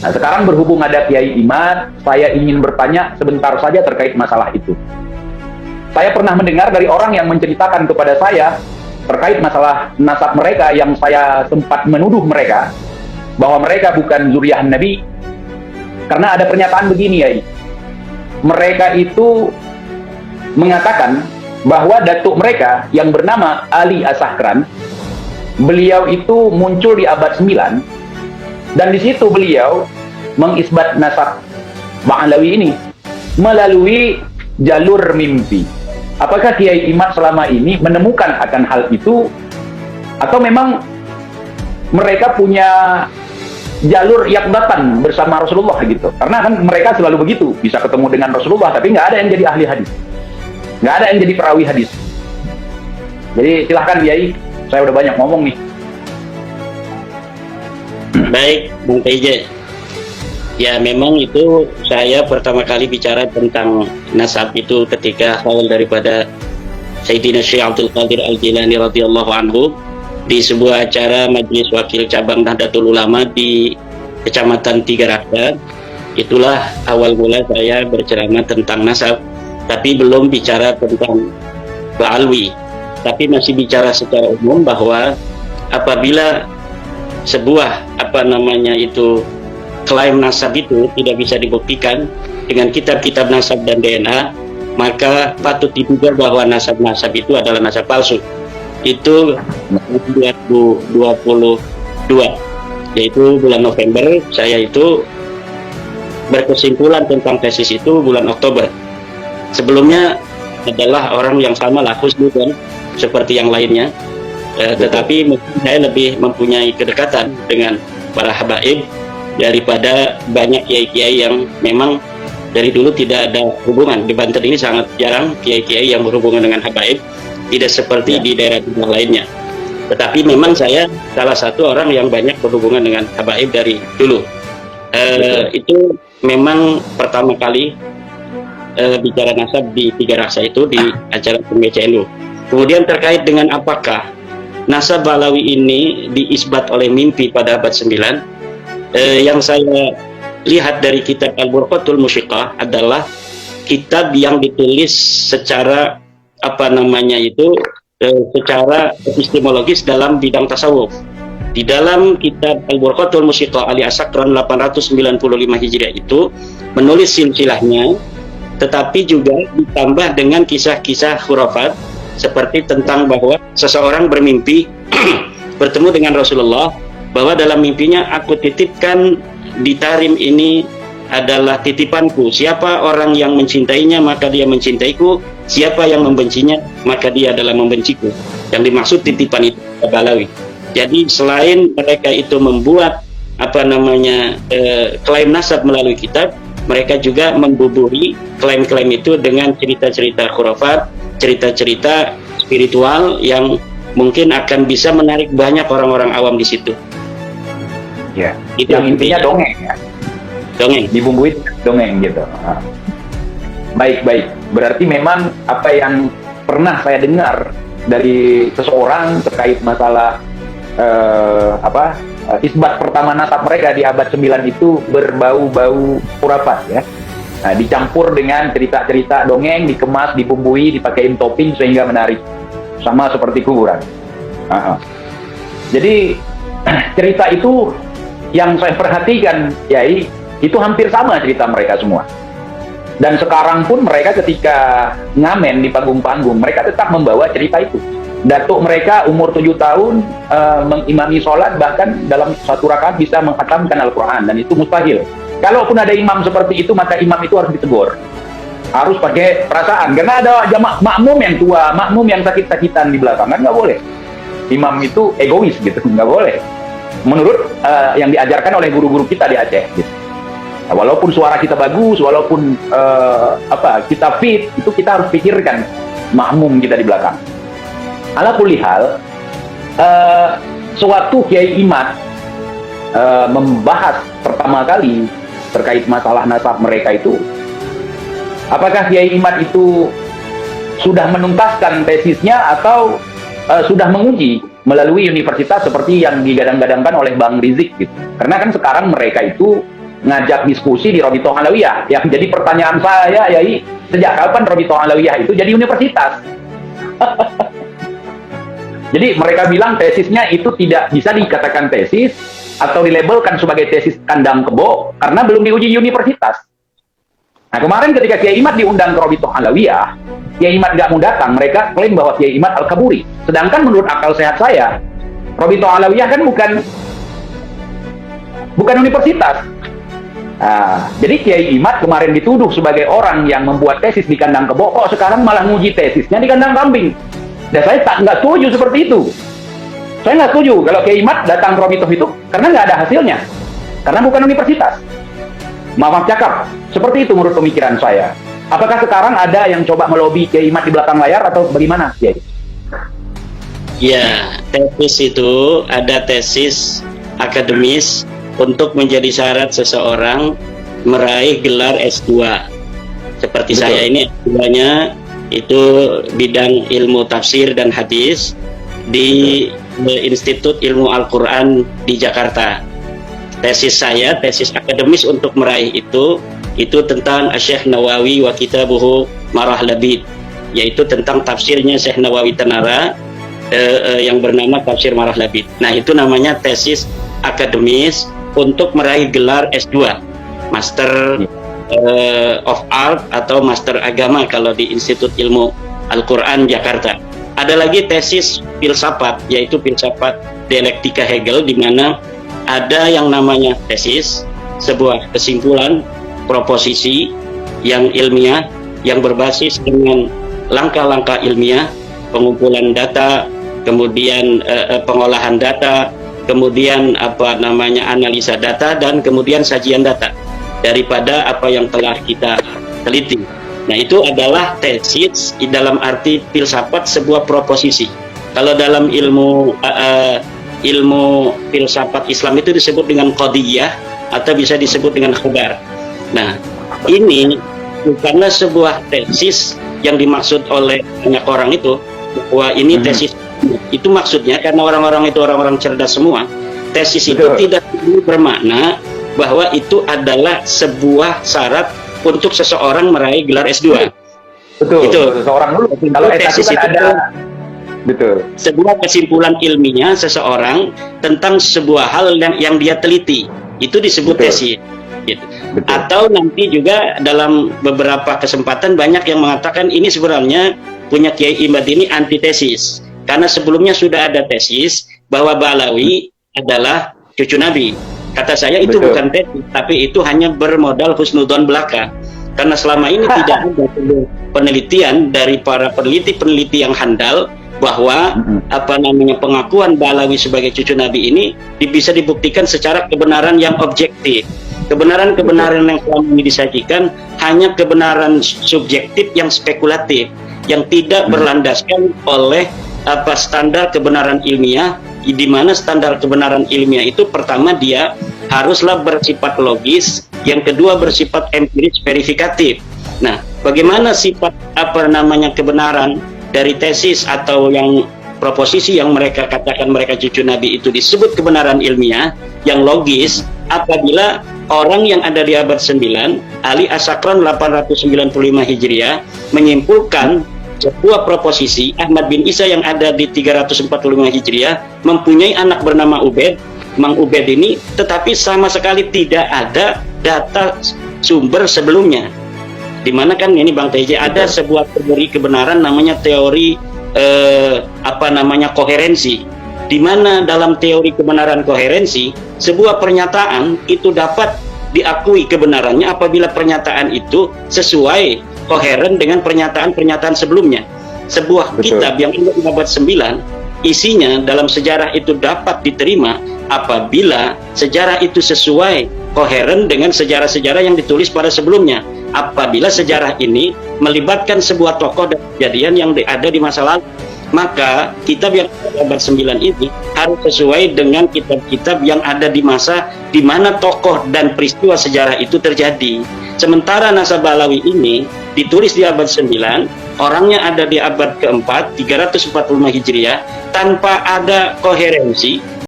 Nah, sekarang berhubung ada Kiai Imad, saya ingin bertanya sebentar saja terkait masalah itu. Saya pernah mendengar dari orang yang menceritakan kepada saya terkait masalah nasab mereka yang saya sempat menuduh mereka bahwa mereka bukan zuriyah Nabi. Karena ada pernyataan begini, ya. Mereka itu mengatakan bahwa datuk mereka yang bernama Ali As-Sakran, beliau itu muncul di abad 9, dan di situ beliau mengisbat nasab Ba'alawi ini melalui jalur mimpi. Apakah Kiai Imad selama ini menemukan akan hal itu, atau memang mereka punya jalur yaqdatan bersama Rasulullah gitu? Karena kan mereka selalu begitu, bisa ketemu dengan Rasulullah tapi nggak ada yang jadi ahli hadis, nggak ada yang jadi perawi hadis. Jadi silahkan Kiai, saya udah banyak ngomong nih. Baik, Bung PJ. Ya, memang itu saya pertama kali bicara tentang nasab itu ketika awal daripada Sayyidina Syekh Abdul Qadir Al-Jilani radhiyallahu anhu di sebuah acara Majelis Wakil Cabang Nahdlatul Ulama di Kecamatan Tiga Raksa. Itulah awal mula saya berceramah tentang nasab, tapi belum bicara tentang Ba'alwi, tapi masih bicara secara umum bahwa apabila sebuah klaim nasab itu tidak bisa dibuktikan dengan kitab-kitab nasab dan DNA, maka patut diduga bahwa nasab-nasab itu adalah nasab palsu. Itu 2022, yaitu bulan November. Saya itu berkesimpulan tentang tesis itu bulan Oktober. Sebelumnya adalah orang yang sama Lakus juga seperti yang lainnya, tetapi mungkin saya lebih mempunyai kedekatan dengan para habaib daripada banyak kiai-kiai yang memang dari dulu tidak ada hubungan. Di Banten ini sangat jarang kiai-kiai yang berhubungan dengan habaib, tidak seperti di daerah-daerah lainnya. Tetapi memang saya salah satu orang yang banyak berhubungan dengan habaib dari dulu. Itu memang pertama kali bicara nasab di Tiga Raksa itu di acara PMBCNU. Kemudian terkait dengan apakah nasab Ba'alawi ini diisbat oleh mimpi pada abad 9, yang saya lihat dari kitab Al-Burqatul Musyiqah adalah kitab yang ditulis secara secara epistemologis dalam bidang tasawuf. Di dalam kitab Al-Burqatul Musyiqah Ali As-Sakran 895 Hijriah itu menulis silsilahnya, tetapi juga ditambah dengan kisah-kisah khurafat seperti tentang bahwa seseorang bermimpi bertemu dengan Rasulullah, bahwa dalam mimpinya aku titipkan di Tarim ini adalah titipanku. Siapa orang yang mencintainya maka dia mencintaiku, siapa yang membencinya maka dia adalah membenciku. Yang dimaksud titipan itu Ba'alawi. Jadi selain mereka itu membuat klaim nasab melalui kitab, mereka juga membubuhi klaim-klaim itu dengan cerita-cerita khurafat, cerita-cerita spiritual yang mungkin akan bisa menarik banyak orang-orang awam di situ. Ya, itu yang intinya dongeng ya. Dongeng. Dibumbuin dongeng gitu. Baik. Berarti memang apa yang pernah saya dengar dari seseorang terkait masalah isbat pertama nasab mereka di abad 9 itu berbau-bau khurafat ya. Nah, dicampur dengan cerita-cerita dongeng, dikemas, dibumbui, dipakein topping sehingga menarik. Sama seperti kuburan. Jadi cerita itu yang saya perhatikan, Yai, itu hampir sama cerita mereka semua. Dan sekarang pun mereka ketika ngamen di panggung-panggung, mereka tetap membawa cerita itu. Datuk mereka umur 7 tahun mengimami sholat, bahkan dalam satu rakaat bisa menghatamkan Al-Quran, dan itu mustahil. Kalaupun ada imam seperti itu, maka imam itu harus ditegur. Harus pakai perasaan, karena ada makmum yang tua, makmum yang sakit-sakitan di belakang, kan nggak boleh. Imam itu egois gitu, nggak boleh. Menurut yang diajarkan oleh guru-guru kita di Aceh gitu. Nah, walaupun suara kita bagus, walaupun kita fit, itu kita harus pikirkan makmum kita di belakang. Ala kulli hal, suatu Kiai Imad membahas pertama kali terkait masalah nasab mereka itu, apakah Kiai Imad itu sudah menuntaskan tesisnya atau sudah menguji melalui universitas seperti yang digadang-gadangkan oleh Bang Rizik gitu. Karena kan sekarang mereka itu ngajak diskusi di Robitoh Alawiyah. Yang jadi pertanyaan saya, Yai, sejak kapan Robitoh Alawiyah itu jadi universitas? Jadi mereka bilang tesisnya itu tidak bisa dikatakan tesis atau dilabelkan sebagai tesis kandang kebo karena belum diuji universitas. Nah, kemarin ketika Kiai Imad diundang ke Robitoh Alawiyah, Kiai Imad nggak mau datang, mereka klaim bahwa Kiai Imad Al-Kaburi. Sedangkan menurut akal sehat saya, Robitoh Alawiyah kan bukan universitas. Nah, jadi Kiai Imad kemarin dituduh sebagai orang yang membuat tesis di kandang kebo, kok sekarang malah nguji tesisnya di kandang kambing. Dan saya nggak setuju seperti itu. Saya nggak setuju kalau Kiai Imad datang ke Robitoh itu karena nggak ada hasilnya, karena bukan universitas. Maaf cakap, seperti itu menurut pemikiran saya. Apakah sekarang ada yang coba melobi Kiai Imad di belakang layar atau bagaimana, Kiai? Ya, tesis itu ada tesis akademis untuk menjadi syarat seseorang meraih gelar S2. Seperti Betul. saya ini S2-nya itu bidang ilmu tafsir dan hadis di Institut Ilmu Al-Quran di Jakarta. Tesis saya, tesis akademis untuk meraih itu tentang Syekh Nawawi wa Kitabuhu Marah Labid, yaitu tentang tafsirnya Syekh Nawawi Tanara yang bernama Tafsir Marah Labid. Nah, itu namanya tesis akademis untuk meraih gelar S2, Master of Art atau Master Agama kalau di Institut Ilmu Al-Quran Jakarta. Ada lagi tesis filsafat, yaitu filsafat dialektika Hegel, di mana ada yang namanya tesis, sebuah kesimpulan proposisi yang ilmiah yang berbasis dengan langkah-langkah ilmiah, pengumpulan data, kemudian pengolahan data, kemudian analisa data, dan kemudian sajian data daripada apa yang telah kita teliti. Nah, itu adalah tesis dalam arti filsafat sebuah proposisi. Kalau dalam ilmu filsafat Islam itu disebut dengan qadiyah atau bisa disebut dengan khabar. Nah, ini bukanlah sebuah tesis yang dimaksud oleh banyak orang itu bahwa ini tesis. Itu maksudnya karena orang-orang itu orang-orang cerdas semua. Tesis itu tidak bermakna bahwa itu adalah sebuah syarat untuk seseorang meraih gelar S2. Betul. Itu Seseorang dulu. Kalau tesis itu kan ada. Betul. Sebuah kesimpulan ilmiah seseorang tentang sebuah hal yang dia teliti, itu disebut tesis. Gitu. Atau nanti juga dalam beberapa kesempatan banyak yang mengatakan ini sebenarnya punya Kiai Imad ini antitesis, karena sebelumnya sudah ada tesis bahwa Ba'alawi adalah cucu Nabi. Kata saya itu bukan tesis, tapi itu hanya bermodal husnudon belaka. Karena selama ini tidak ada penelitian dari para peneliti yang handal bahwa pengakuan Ba'alawi sebagai cucu Nabi ini bisa dibuktikan secara kebenaran yang objektif. Kebenaran-kebenaran yang selama ini disajikan hanya kebenaran subjektif yang spekulatif, yang tidak berlandaskan oleh standar kebenaran ilmiah, di mana standar kebenaran ilmiah itu pertama dia haruslah bersifat logis, yang kedua bersifat empiris verifikatif. Nah, bagaimana sifat kebenaran dari tesis atau yang proposisi yang mereka katakan mereka cucu Nabi itu disebut kebenaran ilmiah yang logis apabila orang yang ada di abad 9 Ali As-Sakran 895 Hijriah menyimpulkan sebuah proposisi Ahmad bin Isa yang ada di 345 Hijriah mempunyai anak bernama Ubed. Mang Ubed ini tetapi sama sekali tidak ada data sumber sebelumnya. Dimana kan ini Bang TJ ada sebuah teori kebenaran namanya teori koherensi, di mana dalam teori kebenaran koherensi sebuah pernyataan itu dapat diakui kebenarannya apabila pernyataan itu sesuai koheren dengan pernyataan-pernyataan sebelumnya. Sebuah kitab yang ada di abad 9 isinya dalam sejarah itu dapat diterima apabila sejarah itu sesuai koheren dengan sejarah-sejarah yang ditulis pada sebelumnya. Apabila sejarah ini melibatkan sebuah tokoh dan kejadian yang ada di masa lalu, maka kitab yang ada abad 9 ini harus sesuai dengan kitab-kitab yang ada di masa di mana tokoh dan peristiwa sejarah itu terjadi. Sementara Nasab Ba'alawi ini ditulis di abad 9, orangnya ada di abad keempat 345 Hijriah tanpa ada koherensi,